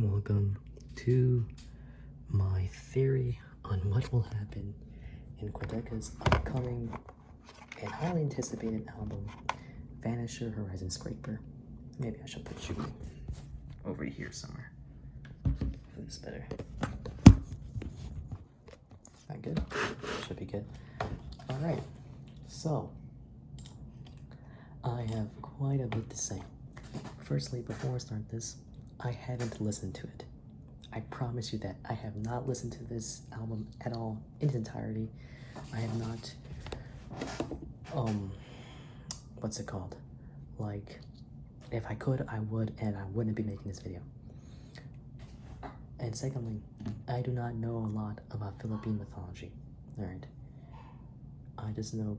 Welcome to my theory on what will happen in Quadecas' upcoming and highly anticipated album, Vanisher Horizon Scraper. Maybe I should put you over here somewhere. For this better. Is that good? Should be good. Alright, so I have quite a bit to say. Firstly, before I start this, I haven't listened to it. I promise you that I have not listened to this album at all in its entirety. I have not, what's it called? Like, if I could, I would, and I wouldn't be making this video. And secondly, I do not know a lot about Philippine mythology, alright? I just know,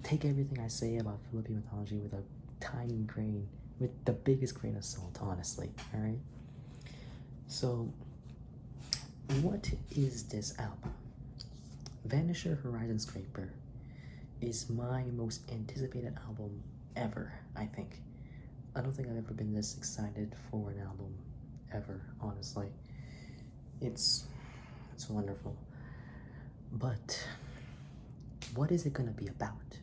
take everything I say about Philippine mythology with a tiny grain, with the biggest grain of salt, honestly, alright? So, what is this album? Vanisher Horizon Scraper is my most anticipated album ever, I think. I don't think I've ever been this excited for an album ever, honestly. It's wonderful. But what is it gonna be about?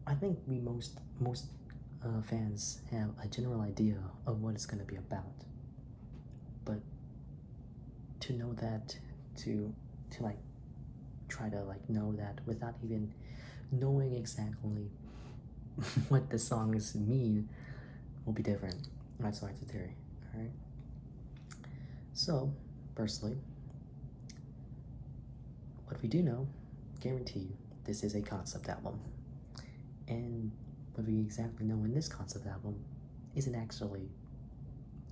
I think most fans have a general idea of what it's gonna be about, but to know that, to like try to like know that without even knowing exactly what the songs mean will be different. That's why it's a theory. All right. So, firstly, what we do know, guarantee you, this is a concept album. And what we exactly know in this concept album isn't actually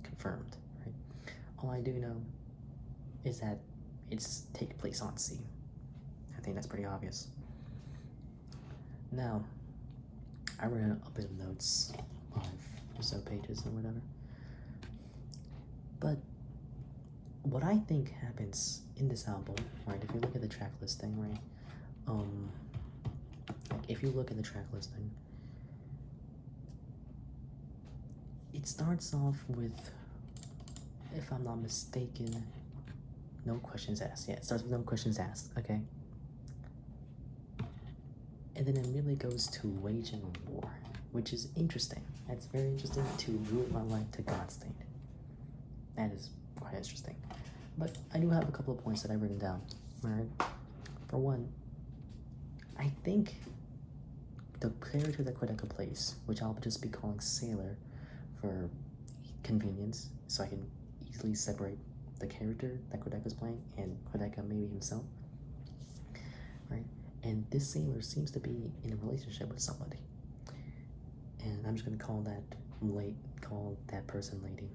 confirmed, right? All I do know is that it's take place on sea. I think that's pretty obvious. Now, I read a bit of notes, 5 or so pages or whatever. But what I think happens in this album, right, if you look at the track listing, right, if you look at the track listing, it starts off with, if I'm not mistaken, no questions asked. Yeah, it starts with no questions asked, okay? And then it immediately goes to waging war, which is interesting. That's very interesting. To root my life to God's state. That is quite interesting. But I do have a couple of points that I've written down, alright? For one, I think the character that Quadeca plays, which I'll just be calling Sailor for convenience, so I can easily separate the character that Quadeca's playing and Quadeca maybe himself, right? And this sailor seems to be in a relationship with somebody, and I'm just gonna call that person lady.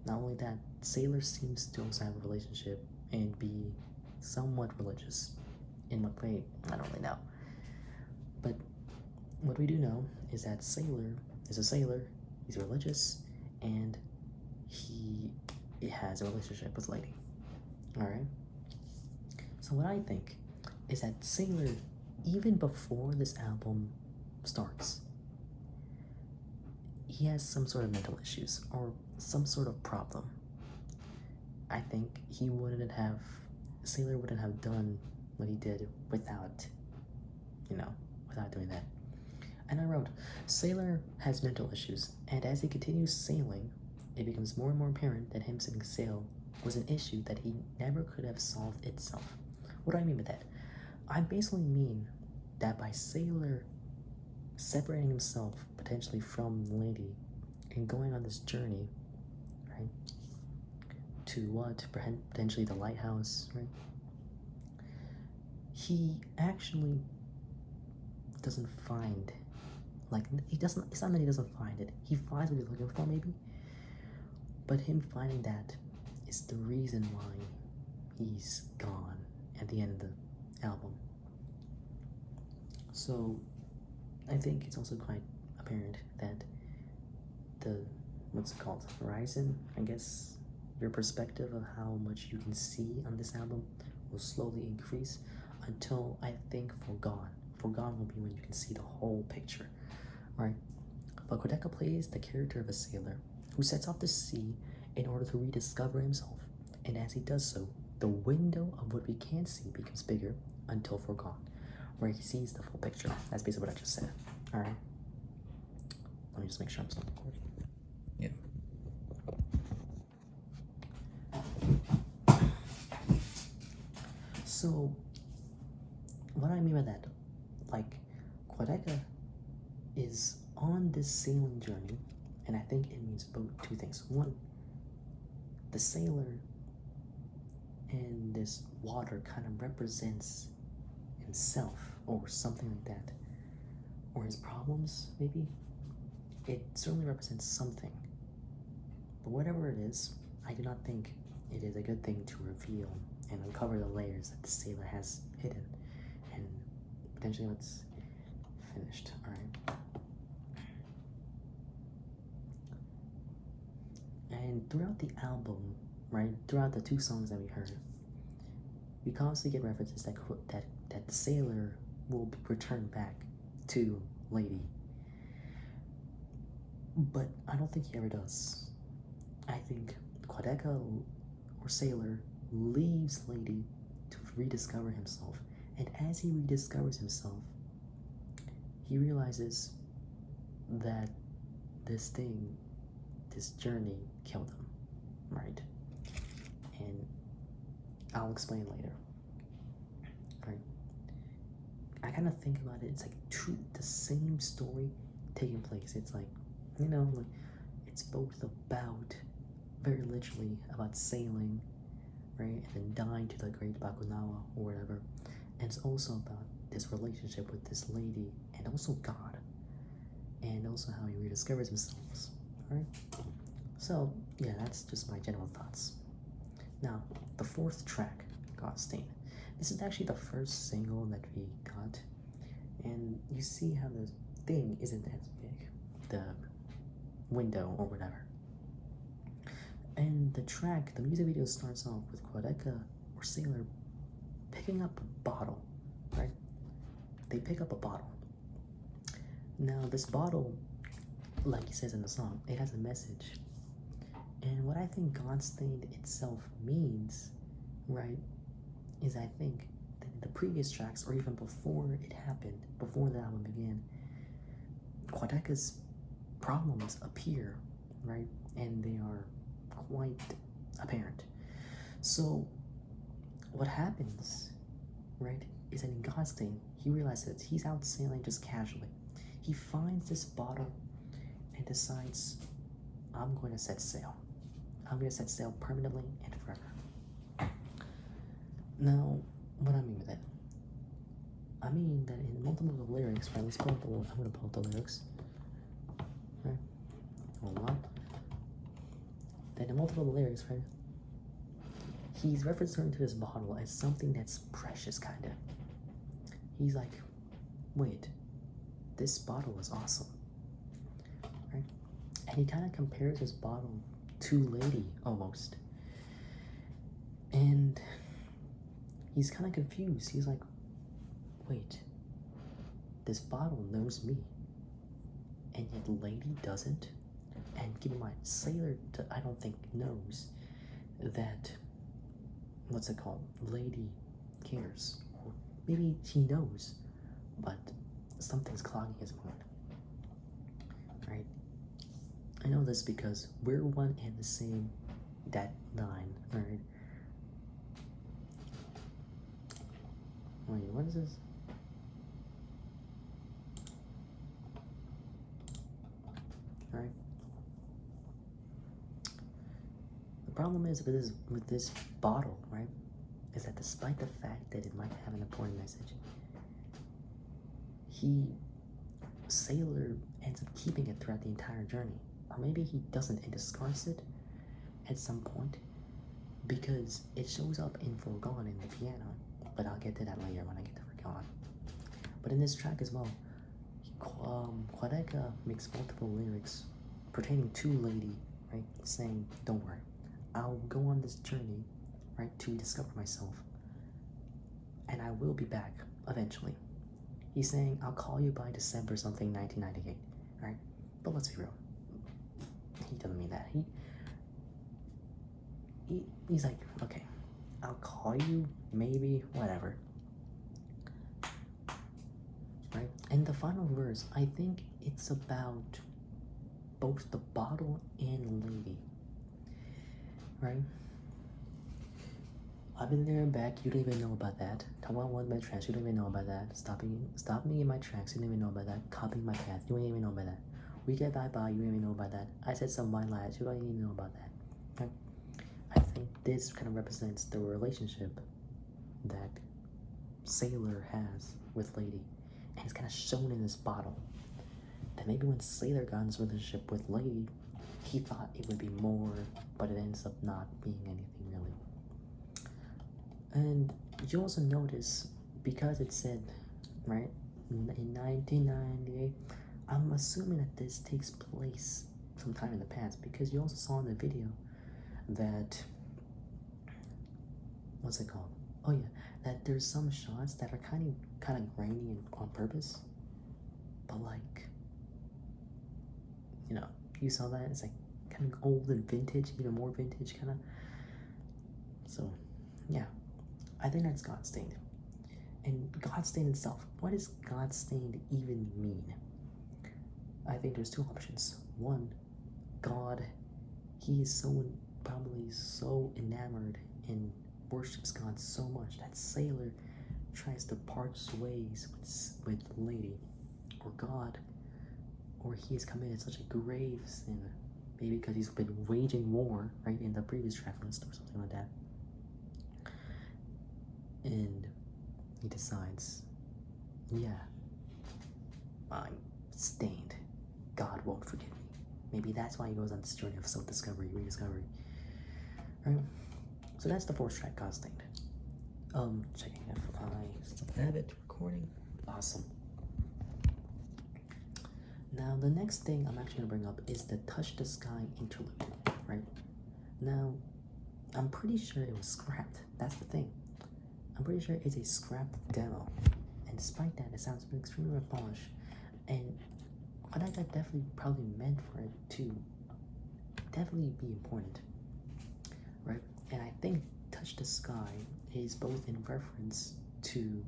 Not only that, sailor seems to also have a relationship and be somewhat religious. In what way, I don't really know. But what we do know is that sailor is a sailor, he's religious, and he has a relationship with lady. Alright? So what I think is that sailor, even before this album starts, he has some sort of mental issues or some sort of problem. I think Sailor wouldn't have done what he did without doing that. And I wrote, Sailor has mental issues, and as he continues sailing, it becomes more and more apparent that him setting sail was an issue that he never could have solved itself. What do I mean by that? I basically mean that by Sailor separating himself potentially from the lady and going on this journey, right, to what? Potentially the lighthouse, right? He actually doesn't find, it's not that he doesn't find it. He finds what he's looking for, maybe. But him finding that is the reason why he's gone at the end of the album. So, I think it's also quite apparent that horizon, I guess, your perspective of how much you can see on this album will slowly increase until, I think, Forgone will be when you can see the whole picture, right? But Quadeca plays the character of a sailor who sets off to sea in order to rediscover himself, and as he does so, the window of what we can see becomes bigger until forgone, where he sees the full picture. That's basically what I just said. Alright? Let me just make sure I'm still recording. Yeah. So, what I mean by that, like, Quadeca is on this sailing journey, and I think it means both two things. One, the sailor in this water kind of represents himself or something like that, or his problems, maybe. It certainly represents something, but whatever it is, I do not think it is a good thing to reveal and uncover the layers that the sailor has hidden and potentially what's finished. All right. And throughout the album, right, throughout the two songs that we heard, we constantly get references that the sailor will return back to Lady. But I don't think he ever does. I think Quadeca or Sailor leaves Lady to rediscover himself. And as he rediscovers himself, he realizes that this journey killed him, right? And I'll explain later, right? I kind of think about it, it's like the same story taking place. It's like, you know, like, it's both about, very literally, about sailing, right? And then dying to the great Bakunawa or whatever. And it's also about this relationship with this lady and also God. And also how he rediscovers himself, right? So, yeah, that's just my general thoughts. Now, the fourth track, Godstain. This is actually the first single that we got. And you see how the thing isn't as big. The window or whatever. And the track, the music video starts off with Quadeca or Sailor picking up a bottle, right? They pick up a bottle. Now this bottle, like he says in the song, it has a message. And what I think Godstained itself means, right, is I think that in the previous tracks, or even before it happened, before the album began, Quadeca's problems appear, right? And they are quite apparent. So what happens, right, is that in Godstain, he realizes he's out sailing just casually. He finds this bottle and decides, I'm going to set sail. I'm going to set sail permanently and forever. Now, what I mean with that? I mean that in multiple lyrics, right, I'm going to pull up the lyrics. Right? Hold on. Then in multiple lyrics, right, he's referring to this bottle as something that's precious, kind of. He's like, wait, this bottle is awesome, right? And he kind of compares this bottle to Lady, almost. And he's kind of confused. He's like, wait, this bottle knows me, and yet Lady doesn't? And keep in mind, Sailor, I don't think, knows that, what's it called, Lady cares. Or maybe he knows, but something's clogging his mind, right? I know this because we're one and the same, that line, right? Wait, what is this? Alright. The problem is with this bottle, right, is that despite the fact that it might have an important message, Sailor ends up keeping it throughout the entire journey. Or maybe he doesn't and discards it at some point because it shows up in Forgone in the piano. But I'll get to that later when I get to Forgone. But in this track as well, Quadeca makes multiple lyrics pertaining to Lady, right, saying, don't worry, I'll go on this journey, right, to discover myself, and I will be back eventually. He's saying, I'll call you by December something 1998, right? But let's be real. He doesn't mean that. He's like, okay, I'll call you, maybe, whatever. Right? And the final verse, I think it's about both the bottle and lady. Right? I've been there and back, you don't even know about that. Taiwan won my tracks, you don't even know about that. Stop me in my tracks, you don't even know about that. Copying my path, you don't even know about that. We get bye-bye, you don't even know about that. I said some white lies, you don't even know about that. Right? I think this kind of represents the relationship that Sailor has with Lady. And it's kind of shown in this bottle. That maybe when Sailor got in this relationship with Lady, he thought it would be more, but it ends up not being anything really. And you also notice, because it said, right, in 1998, I'm assuming that this takes place sometime in the past, because you also saw in the video that, what's it called? Oh yeah, that there's some shots that are kind of grainy and on purpose, but like, you know, you saw that, it's like kind of old and vintage, even more vintage kind of. So yeah, I think that's God stained. And God stained itself, what does God stained even mean? I think there's two options. One, God, he is probably so enamored and worships God so much that Sailor tries to part ways with Lady, or God, or he has committed such a grave sin, maybe because he's been waging war, right, in the previous track list or something like that. And he decides, yeah, I'm stained. God won't forgive me. Maybe that's why he goes on this journey of self-discovery, rediscovery. Right? So that's the fourth track, God Stained. Checking if I still have it recording. Awesome. Now the next thing I'm actually gonna bring up is the Touch the Sky interlude, right? Now, I'm pretty sure it was scrapped. That's the thing. I'm pretty sure it's a scrapped demo. And despite that, it sounds extremely polished. And Quadecas definitely probably meant for it to definitely be important, right? And I think Touch the Sky is both in reference to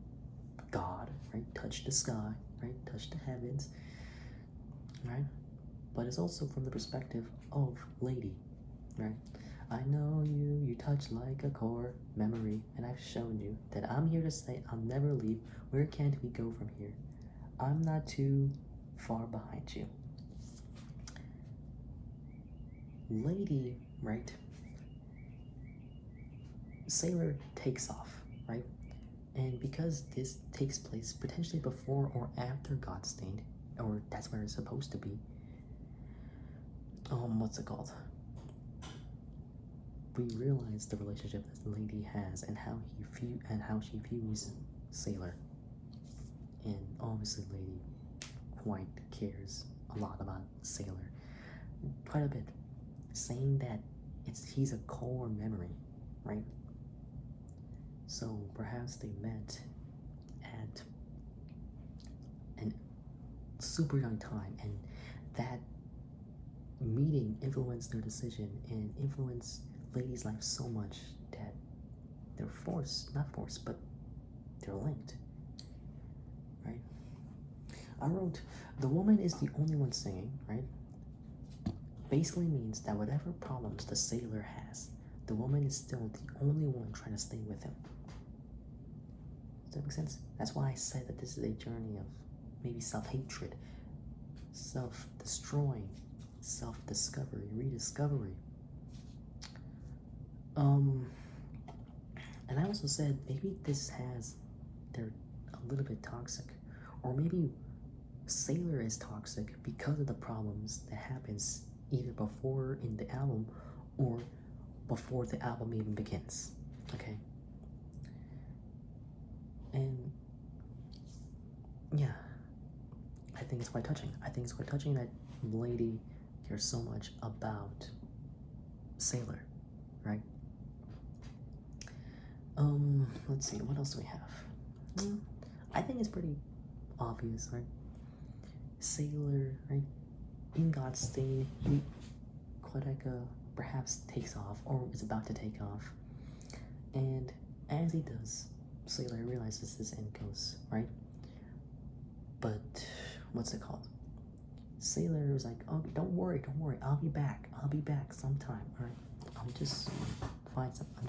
God, right? Touch the sky, right? Touch the heavens, right? But it's also from the perspective of Lady, right? I know you touch like a core memory, and I've shown you that I'm here to stay, I'll never leave. Where can't we go from here? I'm not too far behind you. Lady, right? Sailor takes off, right? And because this takes place potentially before or after God Stained, or that's where it's supposed to be, what's it called? We realize the relationship that the Lady has and how she views Sailor. And obviously Lady quite cares a lot about Sailor, quite a bit, saying that he's a core memory, right? So perhaps they met at a super young time, and that meeting influenced their decision and influenced Lady's life so much that they're but they're linked, right? I wrote, the woman is the only one singing, right? Basically means that whatever problems the Sailor has, the woman is still the only one trying to stay with him. Does that make sense? That's why I said that this is a journey of maybe self-hatred, self-destroying, self-discovery, rediscovery. And I also said maybe they're a little bit toxic, or maybe Sailor is toxic because of the problems that happens either before in the album or before the album even begins, okay? And yeah, I think it's quite touching. I think it's quite touching that Lady cares so much about Sailor, right? Let's see, what else do we have? I think it's pretty obvious, right? Sailor, right? in God's stain, Quadeca perhaps takes off or is about to take off, and as he does, Sailor realizes this and goes, right? But what's it called? Sailor is like, oh, don't worry, I'll be back sometime, alright? I'm just here to find something.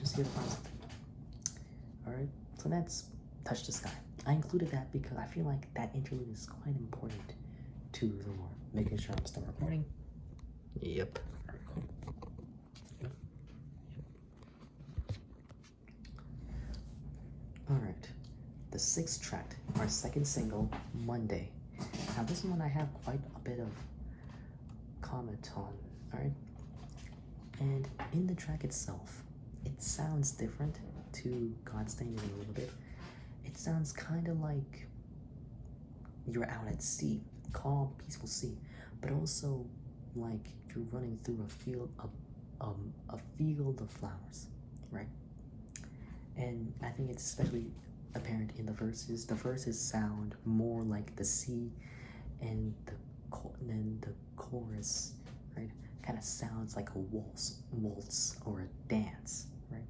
Alright, so that's Touch the Sky. I included that because I feel like that interlude is quite important to the lore. Making sure I'm still recording. Yep. Alright, the 6th track, our second single, Monday. Now this one I have quite a bit of comment on, alright? And in the track itself, it sounds different to God's Stain a little bit. It sounds kind of like you're out at sea, calm, peaceful sea, but also like you're running through a field of flowers, right? And I think it's especially apparent in the verses. The verses sound more like the sea, and then the chorus, right, kind of sounds like a waltz or a dance, right?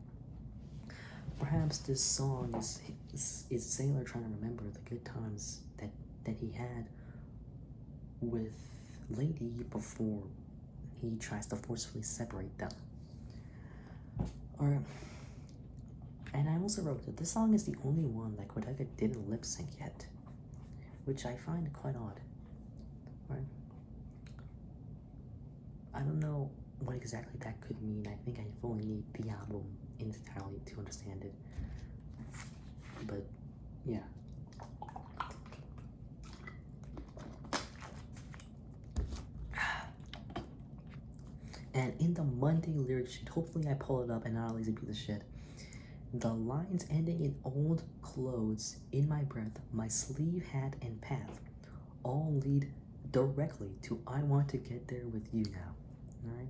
Perhaps this song is Sailor trying to remember the good times that he had with Lady before he tries to forcefully separate them. And I also wrote that this song is the only one that Quadeca didn't lip sync yet, which I find quite odd. Right? I don't know what exactly that could mean. I think I fully need the album entirely to understand it. But yeah. And in the Monday lyric sheet, hopefully I pull it up and not a lazy piece of shit. The lines ending in old clothes, in my breath, my sleeve, hat, and path all lead directly to I want to get there with you now. Alright?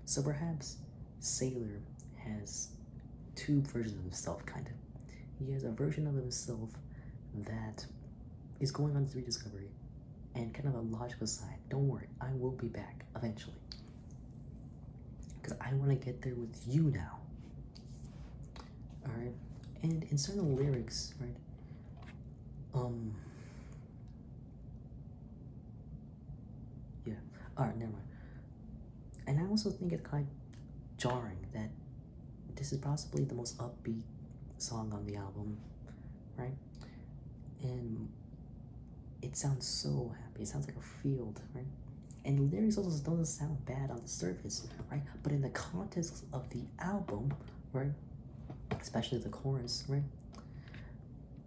So perhaps Sailor has two versions of himself, kind of. He has a version of himself that is going on this rediscovery and kind of a logical side. Don't worry, I will be back eventually. Because I want to get there with you now. Alright, and in certain lyrics, right, yeah, alright, never mind. And I also think it's kind of jarring that this is possibly the most upbeat song on the album, right? And it sounds so happy, it sounds like a field, right? And the lyrics also doesn't sound bad on the surface, right? But in the context of the album, right, especially the chorus, right?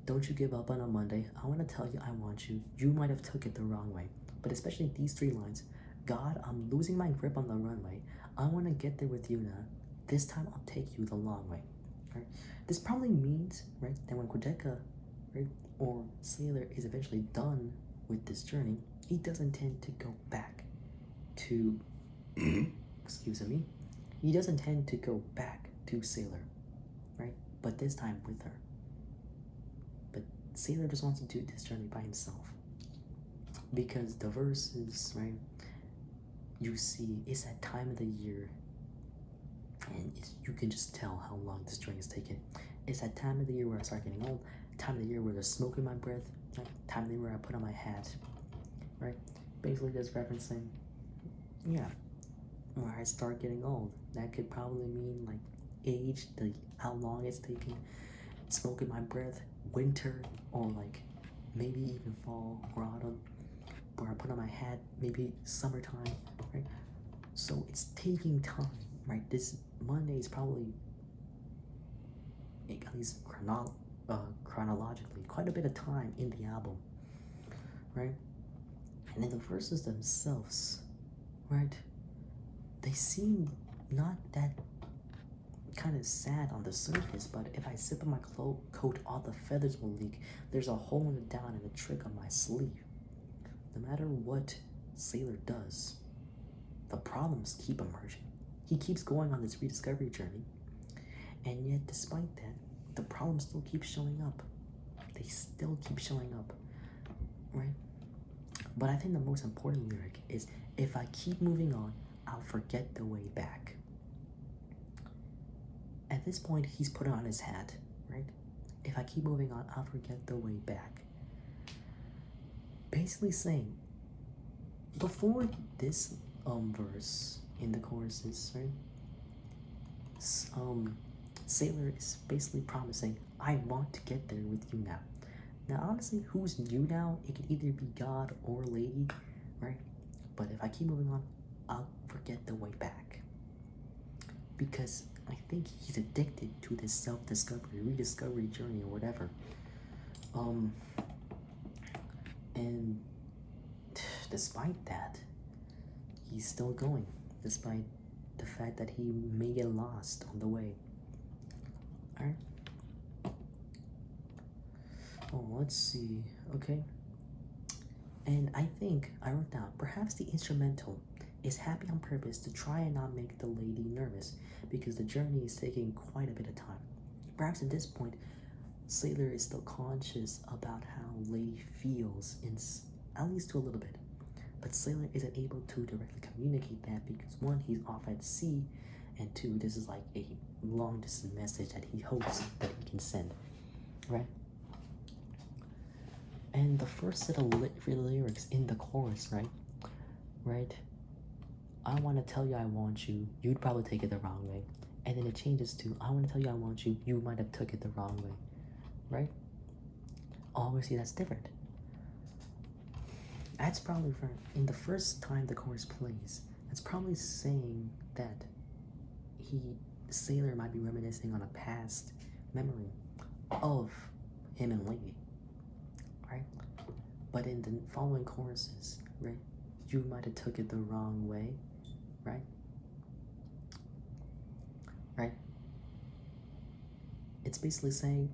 Don't you give up on a Monday. I want to tell you I want you. You might have took it the wrong way. But especially these 3 lines. God, I'm losing my grip on the runway. I want to get there with you now. This time I'll take you the long way. Right? This probably means, right, that when Quadeca, right, or Sailor is eventually done with this journey, he doesn't tend to go back to, excuse me, he doesn't tend to go back to Sailor. Right? But this time with her. But Sailor just wants to do this journey by himself. Because the verses, right, you see, it's that time of the year, and you can just tell how long this journey is taking. It's that time of the year where I start getting old, time of the year where there's smoke in my breath, right? Time of the year where I put on my hat, right? Basically just referencing, yeah, where I start getting old. That could probably mean like age, how long it's taking, smoke in my breath, winter, or like maybe even fall or autumn, where I put on my hat, maybe summertime, right? So it's taking time, right? This Monday is probably, at least chronologically, quite a bit of time in the album, right? And in the verses themselves, right, they seem not that kind of sad on the surface, but if I zip up my coat, all the feathers will leak. There's a hole in the down and a trick on my sleeve. No matter what Sailor does, the problems keep emerging. He keeps going on this rediscovery journey, and yet despite that, the problems still keep showing up. They still keep showing up, right? But I think the most important lyric is, if I keep moving on, I'll forget the way back. At this point, he's put on his hat, right? If I keep moving on, I'll forget the way back. Basically saying, before this verse in the choruses, right? Sailor is basically promising, I want to get there with you now. Now, honestly, who's you now? It could either be God or Lady, right? But if I keep moving on, I'll forget the way back. Because I think he's addicted to this self-discovery, rediscovery journey or whatever. And despite that, he's still going, despite the fact that he may get lost on the way. Alright? Oh, let's see. Okay. And I think I wrote down, perhaps the instrumental is happy on purpose to try and not make the lady nervous, because the journey is taking quite a bit of time. Perhaps at this point, Sailor is still conscious about how Lady feels, at least to a little bit. But Sailor isn't able to directly communicate that because, one, he's off at sea, and two, this is like a long distance message that he hopes that he can send, right? And the first set of lyrics in the chorus, right? I want to tell you I want you, you'd probably take it the wrong way. And then it changes to, I want to tell you I want you, you might have took it the wrong way, right? Obviously that's different. That's probably in the first time the chorus plays, that's probably saying that Sailor might be reminiscing on a past memory of him and Lady, right? But in the following choruses, right, you might have took it the wrong way, right? Right? It's basically saying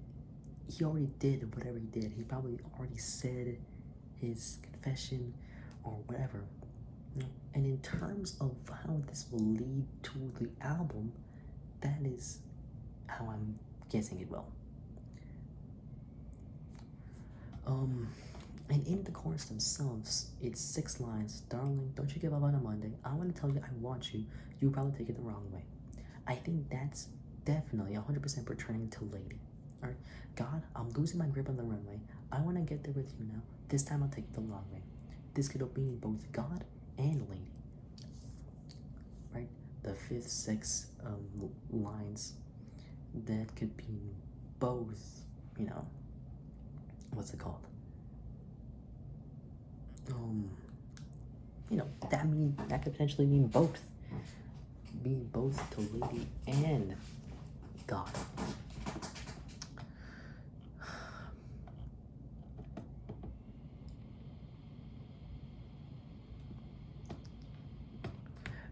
he already did whatever he did. He probably already said his confession or whatever. And in terms of how this will lead to the album, that is how I'm guessing it will. And in the chorus themselves, it's 6 lines. Darling, don't you give up on a Monday. I want to tell you I want you. You probably take it the wrong way. I think that's definitely 100% returning to Lady. Alright, God, I'm losing my grip on the runway. I want to get there with you now. This time I'll take it the long way. This could mean both God and Lady. Right? The 5th, 6th lines, that could be both, what's it called? That could potentially mean both. Being both to Lady and God.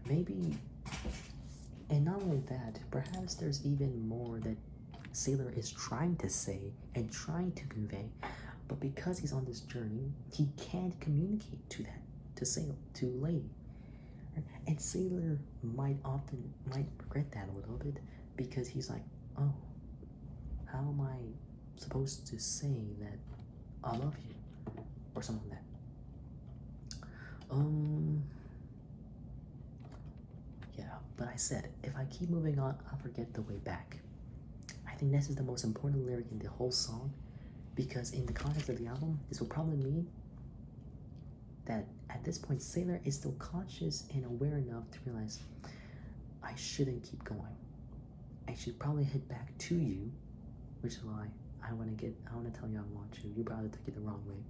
Maybe, and not only that, perhaps there's even more that Sailor is trying to say and trying to convey, but because he's on this journey, he can't communicate to that, to Lady. And Sailor might regret that a little bit, because he's like, oh, how am I supposed to say that I love you, or something like that. Yeah, but I said, if I keep moving on, I'll forget the way back. I think this is the most important lyric in the whole song, because in the context of the album, this will probably mean that at this point, Sailor is still conscious and aware enough to realize, I shouldn't keep going. I should probably head back to you, which is why I want to tell you I want you. You probably took it the wrong way,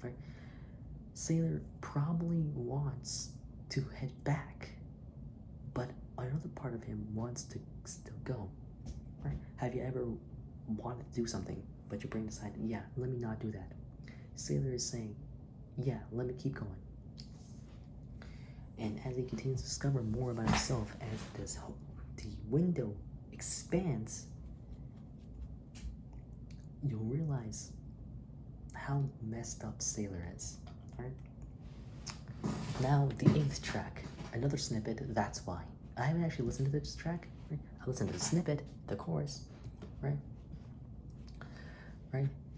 right? Sailor probably wants to head back, but another part of him wants to still go, right? Have you ever wanted to do something, but your brain decided, yeah, let me not do that? Sailor is saying, yeah, let me keep going. And as he continues to discover more about himself, as the window expands, you'll realize how messed up Sailor is, right? Now, the 8th track, another snippet, That's Why. I haven't actually listened to this track, right? I listened to the snippet, the chorus, right?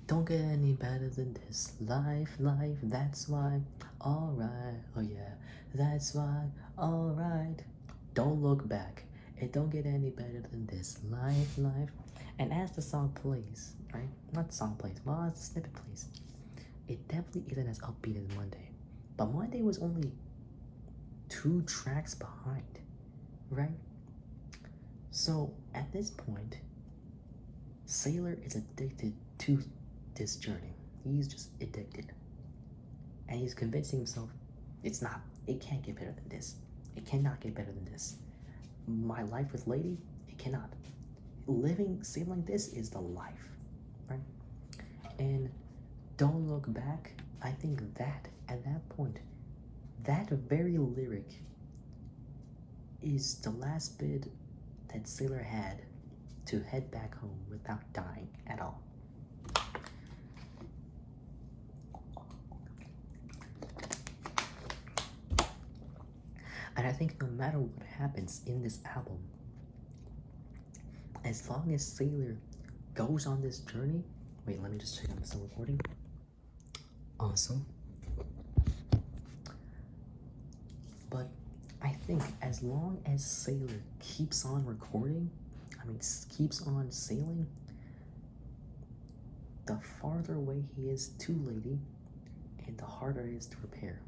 Don't get any better than this. Life, life, that's why. Alright, oh yeah, that's why. Alright. Don't look back. It don't get any better than this. Life, life. And as the song plays, right? Not the song plays, well, as the snippet plays, it definitely isn't as upbeat as Monday. But Monday was only 2 tracks behind, right? So at this point, Sailor is addicted to this journey. He's just addicted. And he's convincing himself it can't get better than this. It cannot get better than this. My life with Lady, it cannot. Sailing this is the life, right? And don't look back. I think that at that point, that very lyric is the last bit that Sailor had to head back home without dying at all. And I think no matter what happens in this album, as long as Sailor goes on this journey, wait, let me just check I'm still recording. Awesome. But I think as long as Sailor keeps on recording, keeps on sailing, the farther away he is to Lady, and the harder it is to repair.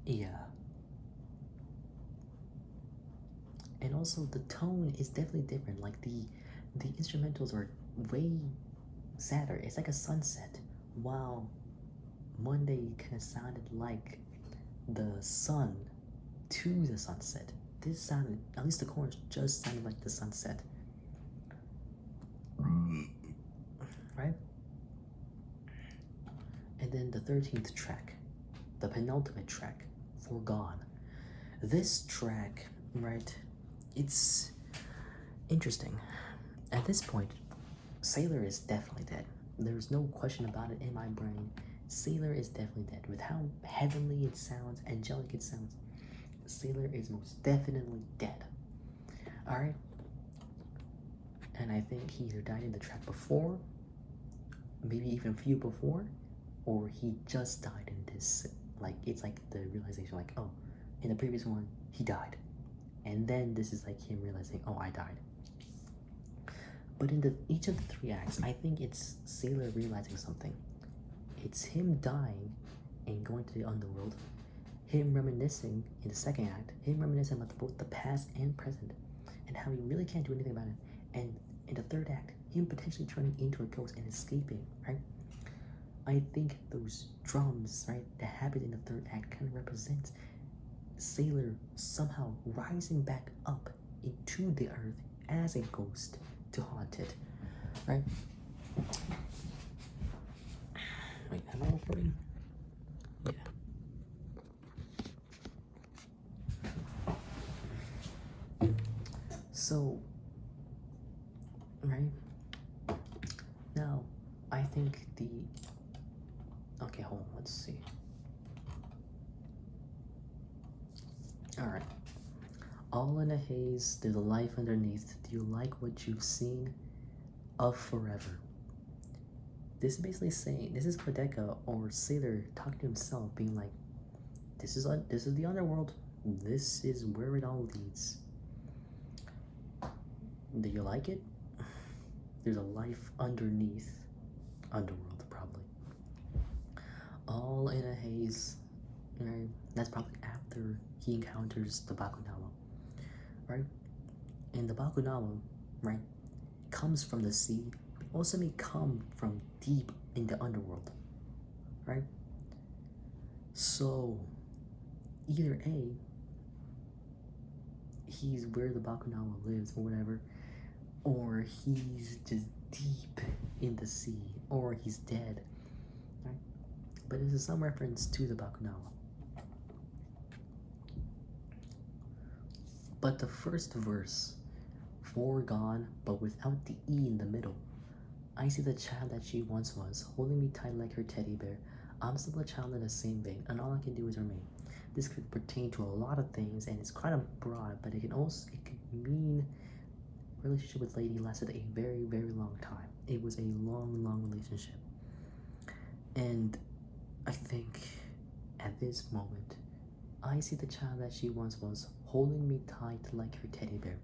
Yeah. And also the tone is definitely different. Like the instrumentals are way sadder. It's like a sunset. While Monday kind of sounded like the sun to the sunset. This sounded, at least the chorus just sounded like the sunset. Right? And then the 13th track, the penultimate track, Forgone. This track, right, it's interesting. At this point, Sailor is definitely dead. There's no question about it in my brain. Sailor is definitely dead. With how heavenly it sounds, angelic it sounds, Sailor is most definitely dead. Alright? And I think he either died in the track before, maybe even a few before, or he just died in this. Like, it's like the realization, like, oh, in the previous one, he died. And then this is like him realizing, oh, I died. But in each of the 3 acts, I think it's Sailor realizing something. It's him dying and going to the underworld, him reminiscing in the 2nd act, him reminiscing about both the past and present, and how he really can't do anything about it. And in the 3rd act, him potentially turning into a ghost and escaping, right? I think those drums, right, that happened in the 3rd act kind of represents Sailor somehow rising back up into the earth as a ghost to haunt it, right? Wait, am I recording? Yeah. So, right now, I think okay, hold on, let's see. Alright. All in a haze, there's a life underneath. Do you like what you've seen of forever? This is basically saying, this is Quadeca or Sailor talking to himself, being like, this is the underworld. This is where it all leads. Do you like it? There's a life underneath. Underworld, probably. All in a haze. Right? That's probably after he encounters the Bakunawa. Right? And the Bakunawa, right, comes from the sea, but also may come from deep in the underworld. Right? So, either A, he's where the Bakunawa lives or whatever, or he's just deep in the sea, or he's dead. Right? But this is some reference to the Bakunawa. But the first verse, Forgone, but without the E in the middle. I see the child that she once was, holding me tight like her teddy bear. I'm still a child in the same vein, and all I can do is remain. This could pertain to a lot of things, and it's kind of broad, but it could mean relationship with Lady lasted a very, very long time. It was a long, long relationship. And I think at this moment, I see the child that she once was holding me tight like her teddy bear.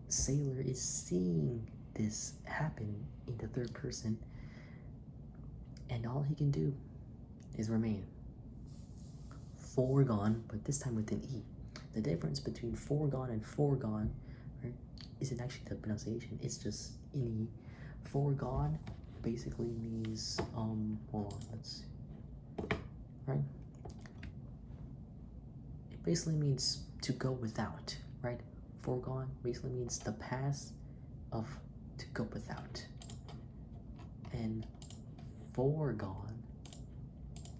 Sailor is seeing this happen in the third person, and all he can do is remain. Foregone, but this time with an E. The difference between foregone and foregone, right, isn't actually the pronunciation, it's just an E. Foregone basically means, hold on, let's see, right? It basically means to go without, right? Foregone basically means the past of to go without. And foregone,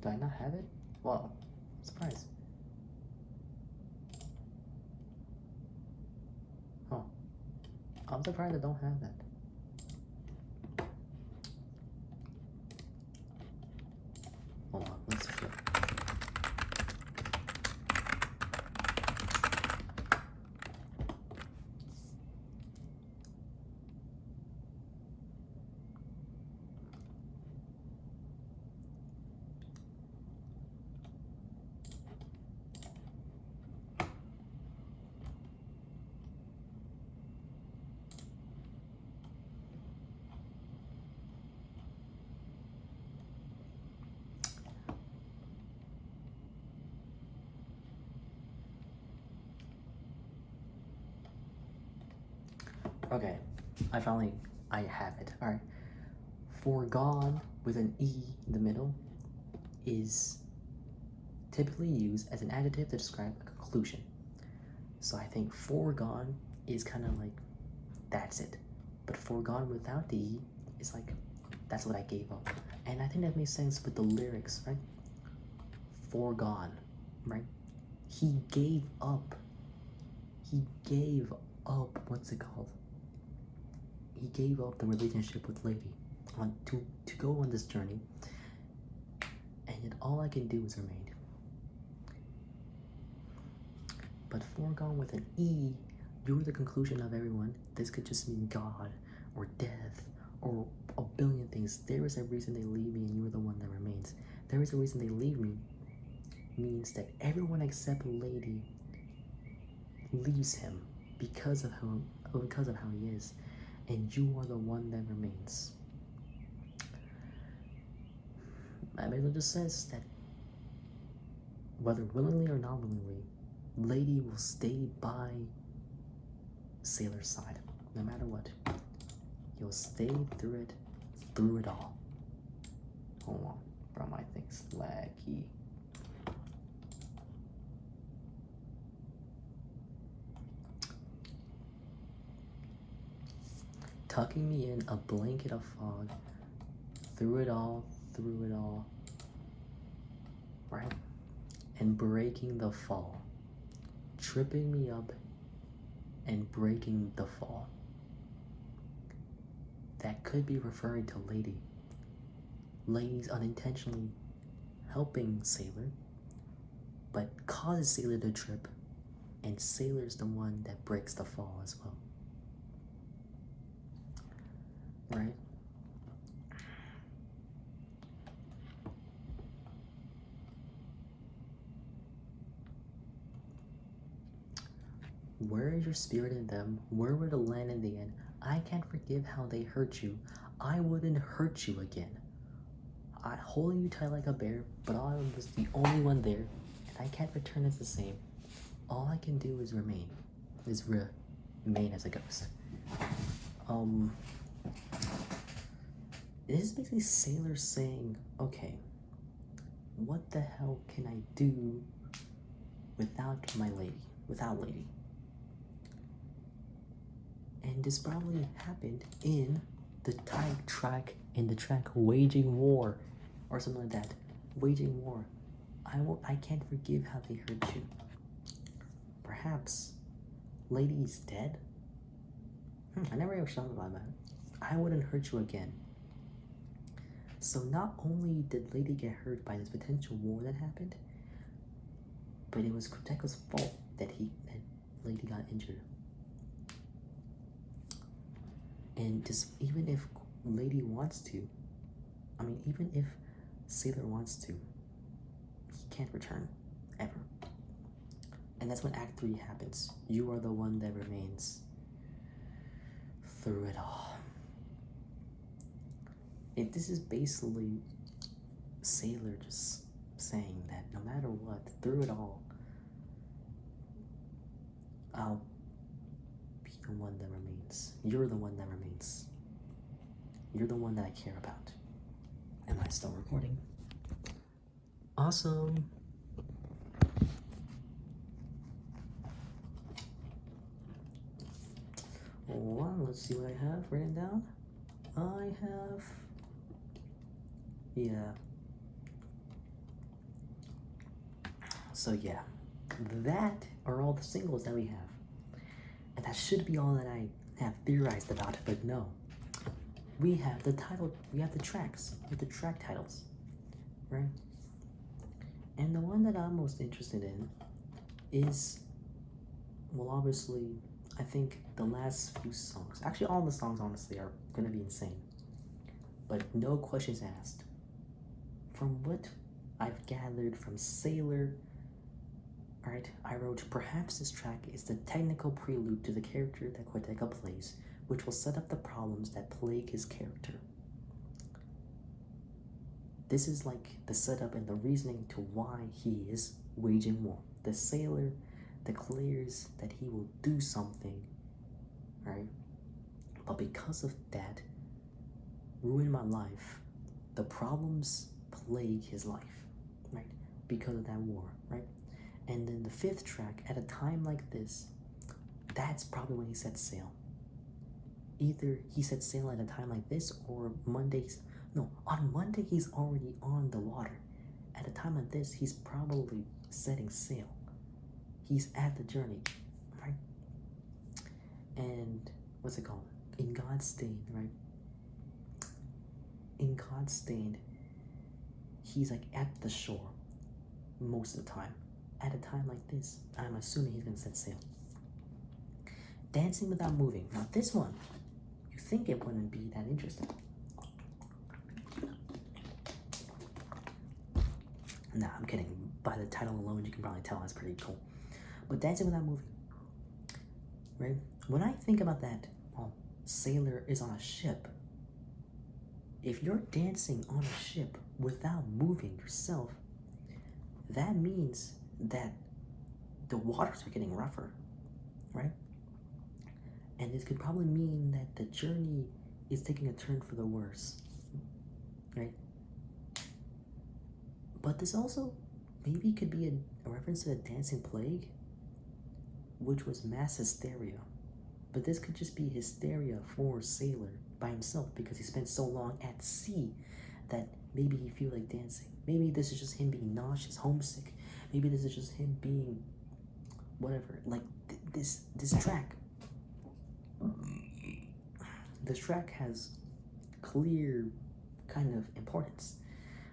do I not have it? Wow, surprise. Oh, I'm surprised I don't have that. Hold on, let's flip. Okay, I have it. All right, foregone with an E in the middle is typically used as an adjective to describe a conclusion. So I think foregone is kind of like, that's it. But foregone without the E is like, that's what I gave up. And I think that makes sense with the lyrics, right? Foregone, right? He gave up. He gave up, what's it called? He gave up the relationship with Lady to go on this journey, and yet all I can do is remain. But foregone with an E, you're the conclusion of everyone. This could just mean God or death or a billion things. There is a reason they leave me and you're the one that remains. There is a reason they leave me means that everyone except Lady leaves him because of how he is, and you are the one that remains. I basically just says that whether willingly or not willingly, Lady will stay by Sailor's side, no matter what. You'll stay through it all. Hold on, bro, my thing's laggy. Tucking me in a blanket of fog, through it all, right? And breaking the fall, tripping me up and breaking the fall. That could be referring to Lady. Lady's unintentionally helping Sailor, but causes Sailor to trip, and Sailor's the one that breaks the fall as well. Right? Where is your spirit in them? Where would it land in the end? I can't forgive how they hurt you. I wouldn't hurt you again. I holding you tight like a bear, but I was the only one there, and I can't return as the same. All I can do is remain as a ghost. This is basically Sailor saying, okay, what the hell can I do without Lady? And this probably happened in the track Waging War, or something like that. Waging War. I can't forgive how they hurt you. Perhaps Lady's dead? I never ever thought about that. I wouldn't hurt you again. So not only did Lady get hurt by this potential war that happened, but it was Quadecas' fault that Lady got injured. And just even if Lady wants to, I mean, even if Sailor wants to, he can't return ever. And that's when Act 3 happens. You are the one that remains through it all. This is basically Sailor just saying that no matter what, through it all, I'll be the one that remains. You're the one that remains. You're the one that I care about. Am I still recording? Awesome. Well, let's see what I have written down. I have, yeah. So yeah, that are all the singles that we have. And that should be all that I have theorized about it, but no. We have the title, we have the tracks, with the track titles, right? And the one that I'm most interested in is, well, obviously, I think the last few songs, actually all the songs honestly are gonna be insane, but no questions asked. From what I've gathered from Sailor, alright, I wrote, perhaps this track is the technical prelude to the character that Quadeca plays, which will set up the problems that plague his character. This is like the setup and the reasoning to why he is waging war. The Sailor declares that he will do something, right? But because of that, ruin my life, the problems plague his life, right? Because of that war, right? And then the fifth track, at a time like this, that's probably when he set sail. Either he set sail at a time like this, or on Monday he's already on the water. At a time like this, he's probably setting sail. He's at the journey, right? And what's it called? In God's Stained, right? In God's Stained, he's like at the shore most of the time. At a time like this, I'm assuming he's gonna set sail. Dancing Without Moving. Now this one, you think it wouldn't be that interesting. Nah, I'm kidding. By the title alone, you can probably tell that's pretty cool. But Dancing Without Moving, right? When I think about that, well, Sailor is on a ship. If you're dancing on a ship without moving yourself, that means that the waters are getting rougher, right? And this could probably mean that the journey is taking a turn for the worse, right? But this also maybe could be a reference to the dancing plague, which was mass hysteria. But this could just be hysteria for Sailor by himself because he spent so long at sea that maybe he feels like dancing. Maybe this is just him being nauseous, homesick. Maybe this is just him being whatever. Like this track. This track has clear kind of importance.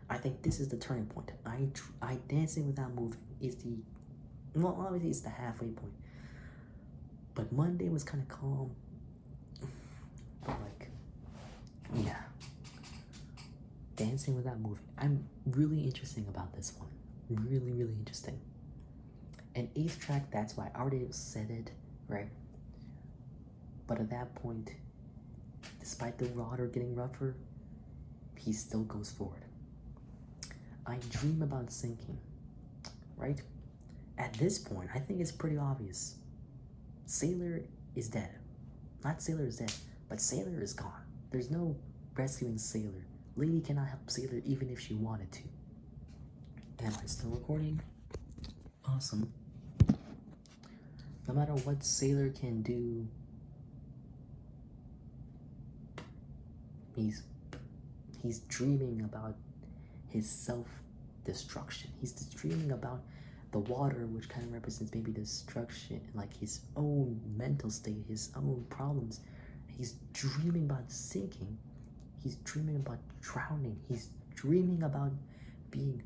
I think this is the turning point. I Dancing Without Moving is the, well, obviously it's the halfway point. But Monday was kind of calm. But like, yeah. Dancing Without Moving. I'm really interesting about this one. Really, really interesting. And eighth track, that's why I already said it, right? But at that point, despite the water getting rougher, he still goes forward. I dream about sinking, right? At this point, I think it's pretty obvious. Sailor is dead. Not Sailor is dead, but Sailor is gone. There's no rescuing Sailor. Lady cannot help Sailor even if she wanted to. Am I still recording? Awesome. No matter what Sailor can do, he's dreaming about his self-destruction. He's dreaming about the water, which kind of represents maybe destruction, like his own mental state, his own problems. He's dreaming about sinking. He's dreaming about drowning. He's dreaming about being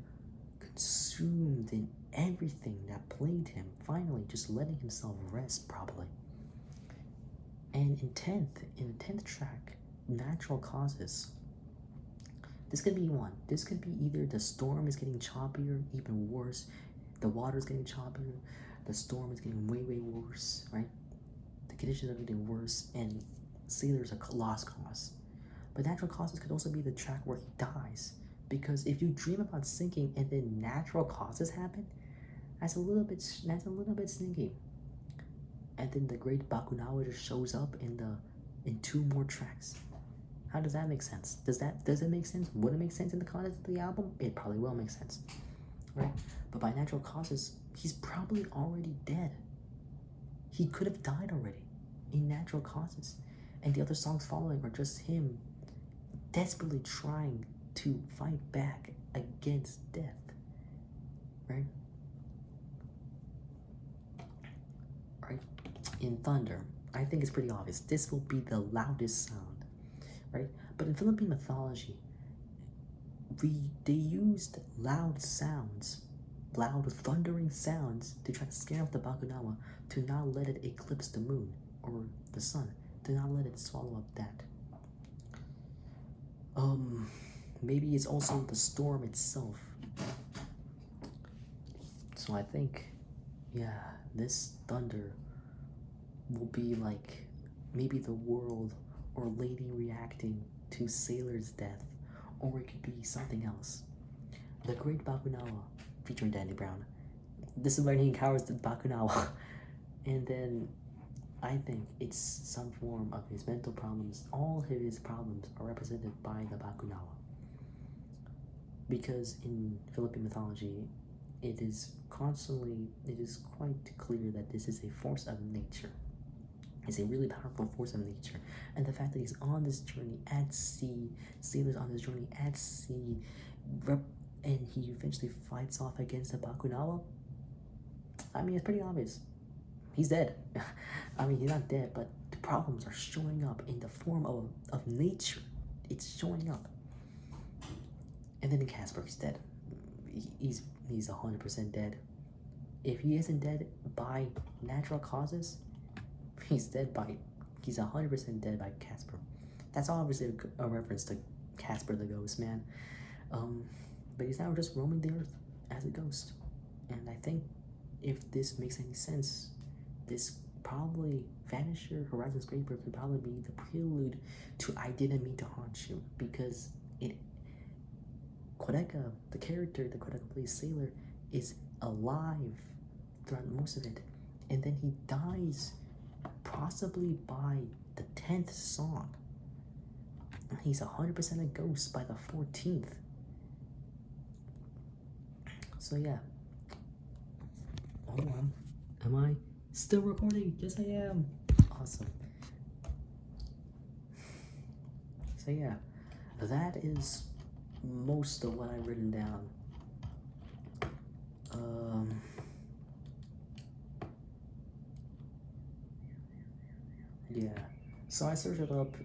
consumed in everything that plagued him. Finally, just letting himself rest, probably. And in the 10th track, natural causes. This could be one. This could be either the storm is getting choppier, even worse. The water is getting choppier. The storm is getting way, way worse, right? The conditions are getting worse, and sailors are lost cause. But natural causes could also be the track where he dies. Because if you dream about sinking and then natural causes happen, that's a little bit sneaky. And then the great Bakunawa just shows up in 2 more tracks. How does that make sense? Does it make sense? Would it make sense in the context of the album? It probably will make sense, right? But by natural causes, he's probably already dead. He could have died already in natural causes, and the other songs following are just him desperately trying to fight back against death, right? Right? In Thunder, I think it's pretty obvious. This will be the loudest sound, right? But in Philippine mythology, they used loud sounds, loud thundering sounds to try to scare off the Bakunawa, to not let it eclipse the moon or the sun, to not let it swallow up that. Maybe it's also the storm itself. So I think, yeah, this thunder will be like maybe the world or lady reacting to Sailor's death, or it could be something else. The Great Bakunawa, featuring Danny Brown. This is when he encounters the Bakunawa. And then I think it's some form of his mental problems. All of his problems are represented by the Bakunawa. Because in Philippine mythology, it is quite clear that this is a force of nature. It's a really powerful force of nature. And the fact that he's on this journey at sea, sailors on this journey at sea, and he eventually fights off against the Bakunawa, I mean, it's pretty obvious. He's dead. I mean, he's not dead, but the problems are showing up in the form of nature. It's showing up. And then in Casper, he's dead. He's 100% dead. If he isn't dead by natural causes, he's 100% dead by Casper. That's obviously a reference to Casper the Ghost, man. But he's now just roaming the earth as a ghost. And I think if this makes any sense, this probably Vanisher, Horizon Scraper could probably be the prelude to I Didn't Mean to Haunt You, because Quadeca, the character that Quadeca plays, Sailor, is alive throughout most of it, and then he dies possibly by the 10th song. And he's 100% a ghost by the 14th. So yeah. Hold on. Am I still recording? Yes, I am. Awesome. So yeah, that is most of what I've written down. Yeah, so I searched it up.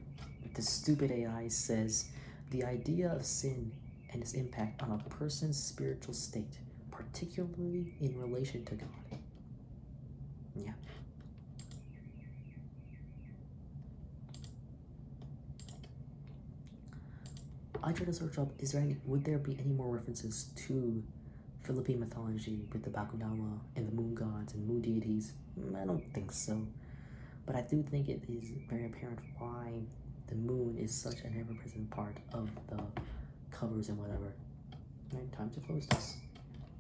The stupid AI says the idea of sin and its impact on a person's spiritual state, particularly in relation to God. Yeah. I tried to search up, would there be any more references to Philippine mythology with the Bakunawa and the moon gods and moon deities? I don't think so. But I do think it is very apparent why the moon is such an ever-present part of the covers and whatever. Alright, time to close this.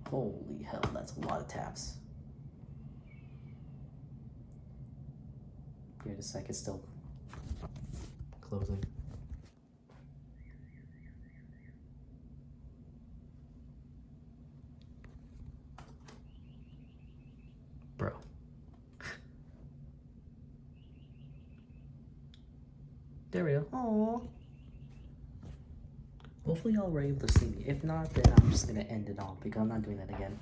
Holy hell, that's a lot of tabs. Wait a sec, it's still closing. Bro. There we go. Aww. Hopefully y'all were able to see me. If not, then I'm just gonna end it off because I'm not doing that again.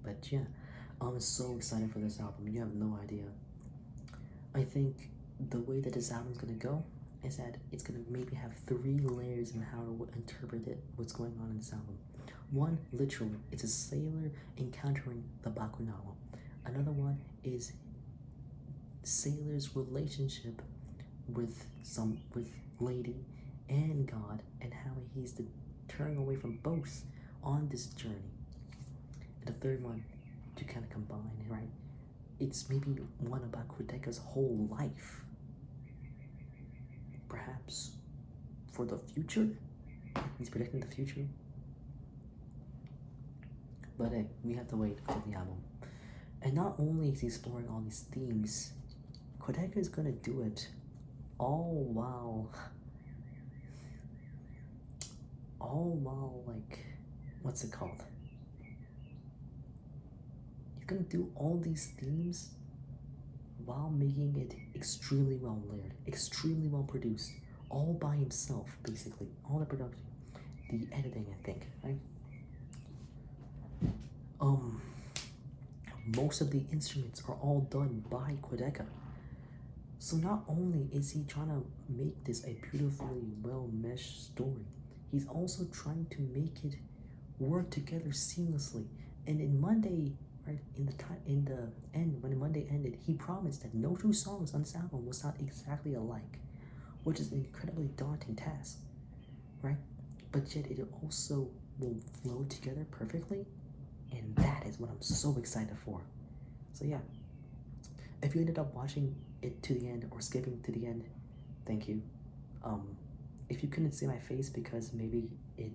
But yeah, I'm so excited for this album. You have no idea. I think the way that this album's gonna go is that it's gonna maybe have 3 layers in how to interpret it, what's going on in this album. One, literally, it's a sailor encountering the Bakunawa. Another one is Sailor's relationship with Lady and God, and how he's to turn away from both on this journey. And the third one, to kind of combine, right? It's maybe one about Quadecas' whole life. Perhaps for the future? He's predicting the future. But hey, we have to wait for the album. And not only is he exploring all these themes, Quadeca is gonna do it all while like, what's it called? He's gonna do all these themes while making it extremely well layered, extremely well produced, all by himself, basically. All the production, the editing, I think, right? Most of the instruments are all done by Quadeca. So not only is he trying to make this a beautifully well-meshed story, he's also trying to make it work together seamlessly. And in Monday, right, in the end, when Monday ended, he promised that no two songs on this album will sound exactly alike, which is an incredibly daunting task, right? But yet it also will flow together perfectly, and that is what I'm so excited for. So yeah, if you ended up watching it to the end or skipping to the end, thank you. If you couldn't see my face because maybe it,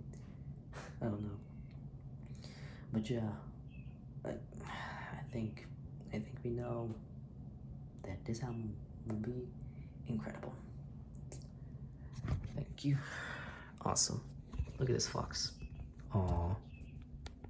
I don't know. But yeah, I think we know that this album will be incredible. Thank you. Awesome. Look at this fox. Aww.